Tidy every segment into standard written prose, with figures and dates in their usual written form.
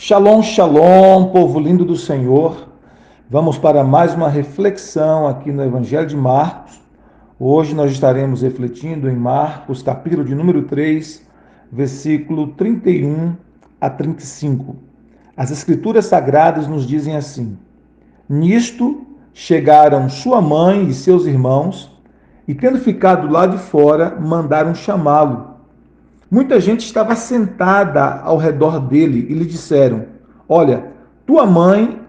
Shalom, shalom, povo lindo do Senhor. Vamos para mais uma reflexão aqui no Evangelho de Marcos. Hoje nós estaremos refletindo em Marcos, capítulo de número 3, versículo 31 a 35. As Escrituras Sagradas nos dizem assim: Nisto chegaram sua mãe e seus irmãos, e tendo ficado lá de fora, mandaram chamá-lo. Muita gente estava sentada ao redor dele e lhe disseram: Olha, tua mãe,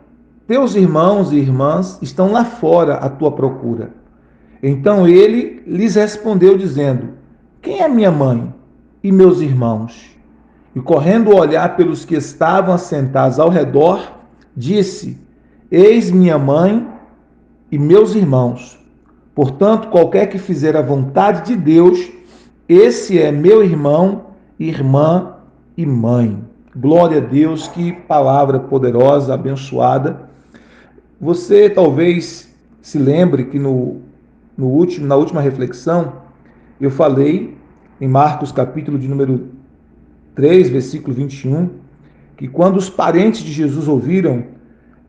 teus irmãos e irmãs estão lá fora à tua procura. Então ele lhes respondeu, dizendo: Quem é minha mãe e meus irmãos? E correndo a olhar pelos que estavam assentados ao redor, disse: Eis minha mãe e meus irmãos. Portanto, qualquer que fizer a vontade de Deus, esse é meu irmão, irmã e mãe. Glória a Deus, que palavra poderosa, abençoada. Você talvez se lembre que na última reflexão, eu falei em Marcos capítulo de número 3, versículo 21, que quando os parentes de Jesus ouviram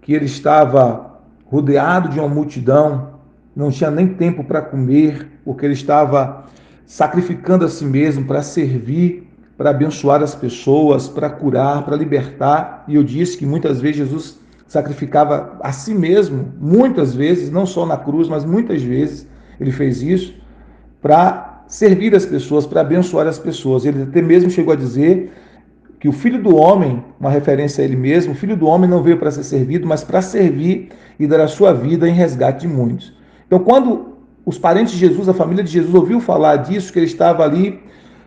que ele estava rodeado de uma multidão, não tinha nem tempo para comer, porque ele estava sacrificando a si mesmo para servir, para abençoar as pessoas, para curar, para libertar. E eu disse que muitas vezes Jesus sacrificava a si mesmo, muitas vezes, não só na cruz, mas muitas vezes ele fez isso para servir as pessoas, para abençoar as pessoas. Ele até mesmo chegou a dizer que o Filho do Homem, uma referência a ele mesmo, o Filho do Homem não veio para ser servido, mas para servir e dar a sua vida em resgate de muitos. Então, quando os parentes de Jesus, a família de Jesus, ouviu falar disso, que ele estava ali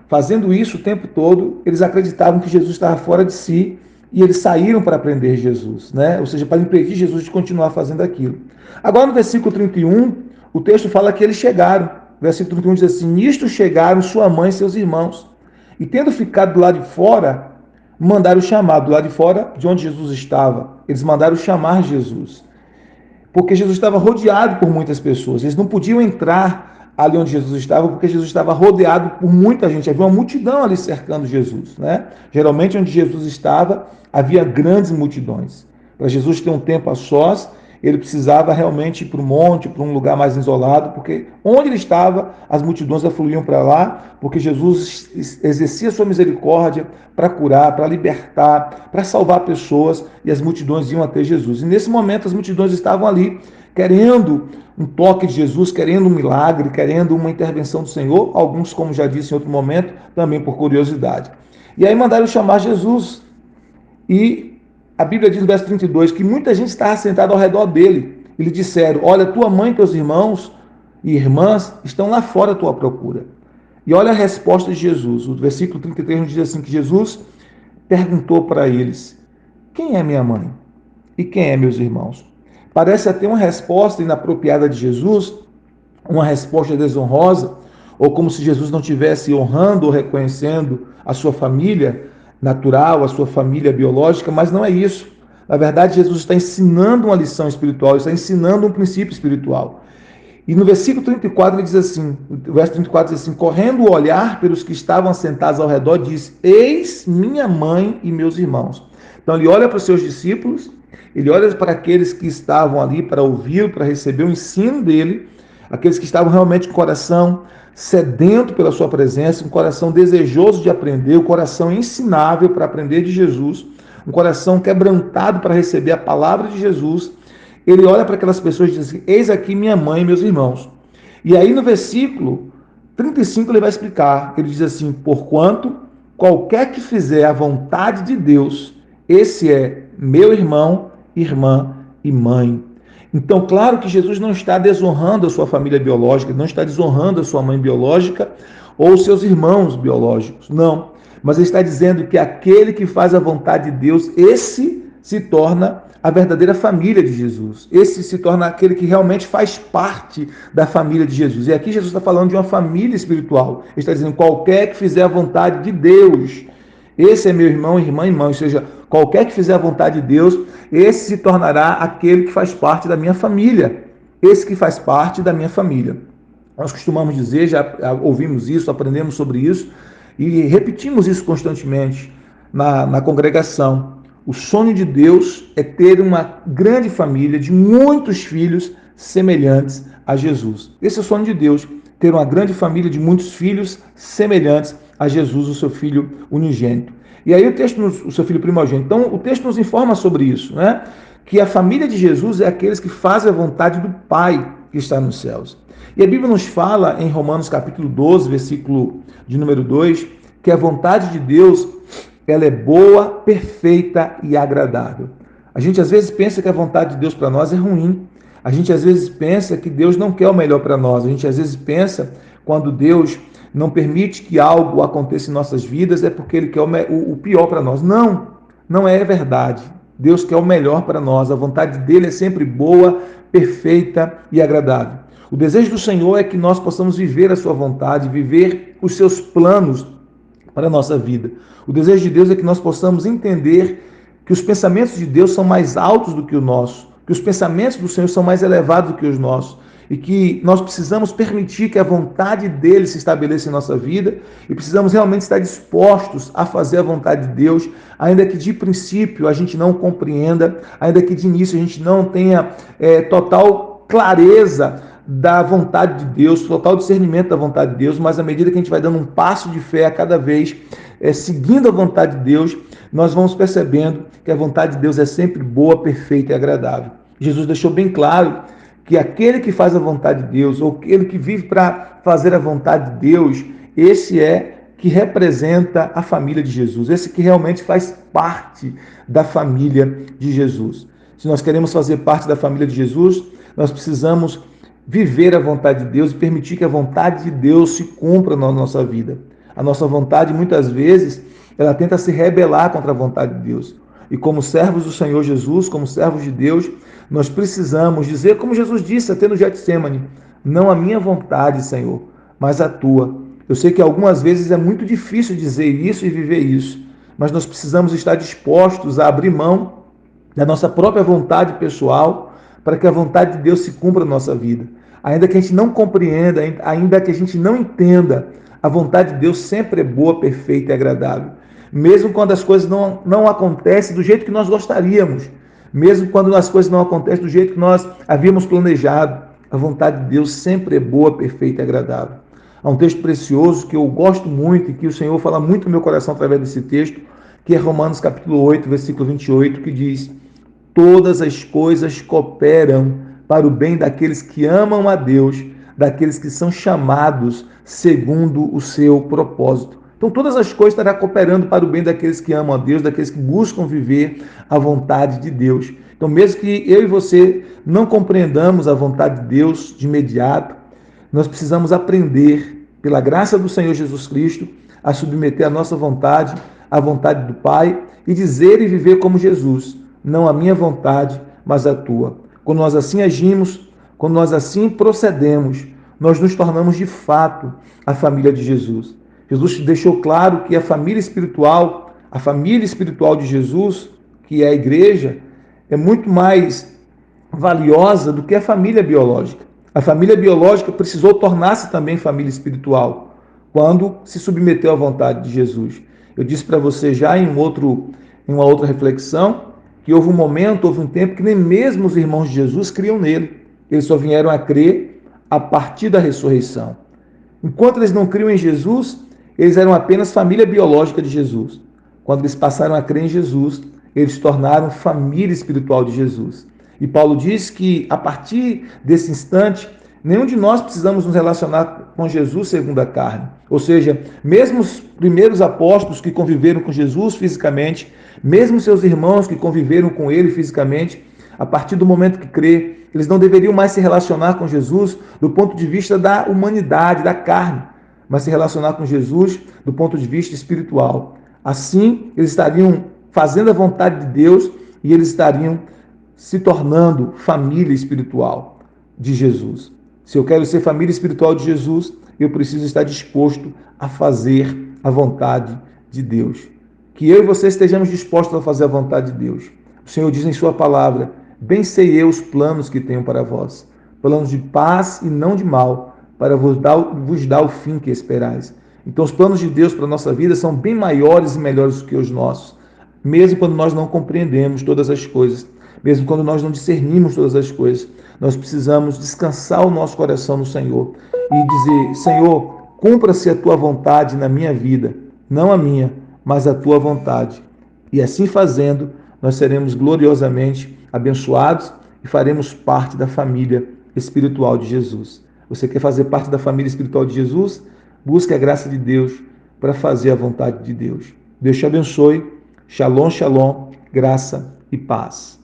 fazendo isso o tempo todo, eles acreditavam que Jesus estava fora de si e eles saíram para prender Jesus, né? Ou seja, para impedir Jesus de continuar fazendo aquilo. Agora, no versículo 31, o texto fala que eles chegaram. O versículo 31 diz assim: Nisto chegaram sua mãe e seus irmãos, e tendo ficado do lado de fora, mandaram chamar. Do lado de fora, de onde Jesus estava, eles mandaram chamar Jesus, porque Jesus estava rodeado por muitas pessoas. Eles não podiam entrar ali onde Jesus estava, porque Jesus estava rodeado por muita gente. Havia uma multidão ali cercando Jesus, né? Geralmente, onde Jesus estava, havia grandes multidões. Para Jesus ter um tempo a sós, ele precisava realmente ir para o monte, para um lugar mais isolado, porque onde ele estava, as multidões afluíam para lá, porque Jesus exercia sua misericórdia para curar, para libertar, para salvar pessoas, e as multidões iam até Jesus. E nesse momento as multidões estavam ali, querendo um toque de Jesus, querendo um milagre, querendo uma intervenção do Senhor, alguns, como já disse em outro momento, também por curiosidade. E aí mandaram chamar Jesus, e a Bíblia diz no verso 32 que muita gente estava sentada ao redor dele. E lhe disseram: Olha, tua mãe e teus irmãos e irmãs estão lá fora à tua procura. E olha a resposta de Jesus. O versículo 33 nos diz assim: que Jesus perguntou para eles: Quem é minha mãe? E quem é meus irmãos? Parece até uma resposta inapropriada de Jesus, uma resposta desonrosa, ou como se Jesus não estivesse honrando ou reconhecendo a sua família natural, a sua família biológica, mas não é isso. Na verdade, Jesus está ensinando uma lição espiritual, está ensinando um princípio espiritual. E no versículo 34 ele diz assim, o verso 34 diz assim: correndo o olhar pelos que estavam sentados ao redor, diz: Eis minha mãe e meus irmãos. Então ele olha para os seus discípulos, ele olha para aqueles que estavam ali para ouvir, para receber o ensino dele, aqueles que estavam realmente com o coração sedento pela sua presença, um coração desejoso de aprender, um coração ensinável para aprender de Jesus, um coração quebrantado para receber a palavra de Jesus. Ele olha para aquelas pessoas e diz assim: Eis aqui minha mãe e meus irmãos. E aí no versículo 35 ele vai explicar, ele diz assim: porquanto qualquer que fizer a vontade de Deus, esse é meu irmão, irmã e mãe. Então, claro que Jesus não está desonrando a sua família biológica, não está desonrando a sua mãe biológica ou seus irmãos biológicos, não. Mas ele está dizendo que aquele que faz a vontade de Deus, esse se torna a verdadeira família de Jesus. Esse se torna aquele que realmente faz parte da família de Jesus. E aqui Jesus está falando de uma família espiritual. Ele está dizendo: qualquer que fizer a vontade de Deus, esse é meu irmão, irmã e mãe. Ou seja, qualquer que fizer a vontade de Deus, esse se tornará aquele que faz parte da minha família. Esse que faz parte da minha família. Nós costumamos dizer, já ouvimos isso, aprendemos sobre isso e repetimos isso constantemente na congregação. O sonho de Deus é ter uma grande família de muitos filhos semelhantes a Jesus. Esse é o sonho de Deus, ter uma grande família de muitos filhos semelhantes a Jesus, o seu filho unigênito. E aí o seu filho primogênito. Então o texto nos informa sobre isso, né? Que a família de Jesus é aqueles que fazem a vontade do Pai que está nos céus. E a Bíblia nos fala em Romanos capítulo 12, versículo de número 2, que a vontade de Deus, ela é boa, perfeita e agradável. A gente às vezes pensa que a vontade de Deus para nós é ruim. A gente às vezes pensa que Deus não quer o melhor para nós. A gente às vezes pensa, quando Deus não permite que algo aconteça em nossas vidas, é porque Ele quer o pior para nós. Não, não é verdade. Deus quer o melhor para nós. A vontade dele é sempre boa, perfeita e agradável. O desejo do Senhor é que nós possamos viver a sua vontade, viver os seus planos para a nossa vida. O desejo de Deus é que nós possamos entender que os pensamentos de Deus são mais altos do que o nosso, que os pensamentos do Senhor são mais elevados do que os nossos, e que nós precisamos permitir que a vontade dele se estabeleça em nossa vida, e precisamos realmente estar dispostos a fazer a vontade de Deus, ainda que de princípio a gente não compreenda, ainda que de início a gente não tenha total clareza da vontade de Deus, total discernimento da vontade de Deus, mas à medida que a gente vai dando um passo de fé a cada vez, seguindo a vontade de Deus, nós vamos percebendo que a vontade de Deus é sempre boa, perfeita e agradável. Jesus deixou bem claro que aquele que faz a vontade de Deus, ou aquele que vive para fazer a vontade de Deus, esse é que representa a família de Jesus, esse que realmente faz parte da família de Jesus. Se nós queremos fazer parte da família de Jesus, nós precisamos viver a vontade de Deus e permitir que a vontade de Deus se cumpra na nossa vida. A nossa vontade, muitas vezes, ela tenta se rebelar contra a vontade de Deus. E como servos do Senhor Jesus, como servos de Deus, nós precisamos dizer, como Jesus disse até no Getsêmani, não a minha vontade, Senhor, mas a tua. Eu sei que algumas vezes é muito difícil dizer isso e viver isso, mas nós precisamos estar dispostos a abrir mão da nossa própria vontade pessoal para que a vontade de Deus se cumpra na nossa vida. Ainda que a gente não compreenda, ainda que a gente não entenda, a vontade de Deus sempre é boa, perfeita e agradável. Mesmo quando as coisas não acontecem do jeito que nós gostaríamos, mesmo quando as coisas não acontecem do jeito que nós havíamos planejado, a vontade de Deus sempre é boa, perfeita e agradável. Há um texto precioso que eu gosto muito e que o Senhor fala muito no meu coração através desse texto, que é Romanos capítulo 8, versículo 28, que diz: todas as coisas cooperam para o bem daqueles que amam a Deus, daqueles que são chamados segundo o seu propósito. Então todas as coisas estarão cooperando para o bem daqueles que amam a Deus, daqueles que buscam viver a vontade de Deus. Então mesmo que eu e você não compreendamos a vontade de Deus de imediato, nós precisamos aprender, pela graça do Senhor Jesus Cristo, a submeter a nossa vontade à vontade do Pai e dizer e viver como Jesus: não a minha vontade, mas a tua. Quando nós assim agimos, quando nós assim procedemos, nós nos tornamos de fato a família de Jesus. Jesus deixou claro que a família espiritual de Jesus, que é a igreja, é muito mais valiosa do que a família biológica. A família biológica precisou tornar-se também família espiritual quando se submeteu à vontade de Jesus. Eu disse para você já em uma outra reflexão que houve um tempo que nem mesmo os irmãos de Jesus criam nele. Eles só vieram a crer a partir da ressurreição. Enquanto eles não criam em Jesus, eles eram apenas família biológica de Jesus. Quando eles passaram a crer em Jesus, eles se tornaram família espiritual de Jesus. E Paulo diz que, a partir desse instante, nenhum de nós precisamos nos relacionar com Jesus segundo a carne. Ou seja, mesmo os primeiros apóstolos que conviveram com Jesus fisicamente, mesmo seus irmãos que conviveram com ele fisicamente, a partir do momento que crê, eles não deveriam mais se relacionar com Jesus do ponto de vista da humanidade, da carne, mas se relacionar com Jesus do ponto de vista espiritual. Assim, eles estariam fazendo a vontade de Deus e eles estariam se tornando família espiritual de Jesus. Se eu quero ser família espiritual de Jesus, eu preciso estar disposto a fazer a vontade de Deus. Que eu e você estejamos dispostos a fazer a vontade de Deus. O Senhor diz em sua palavra: bem sei eu os planos que tenho para vós, planos de paz e não de mal, para vos dar o fim que esperais. Então os planos de Deus para a nossa vida são bem maiores e melhores do que os nossos. mesmo quando nós não compreendemos todas as coisas, mesmo quando nós não discernimos todas as coisas. Nós precisamos descansar o nosso coração no Senhor e dizer: Senhor, cumpra-se a tua vontade na minha vida, não a minha, mas a tua vontade. E assim fazendo, nós seremos gloriosamente abençoados e faremos parte da família espiritual de Jesus. Você quer fazer parte da família espiritual de Jesus? Busque a graça de Deus para fazer a vontade de Deus. Deus te abençoe. Shalom, shalom, graça e paz.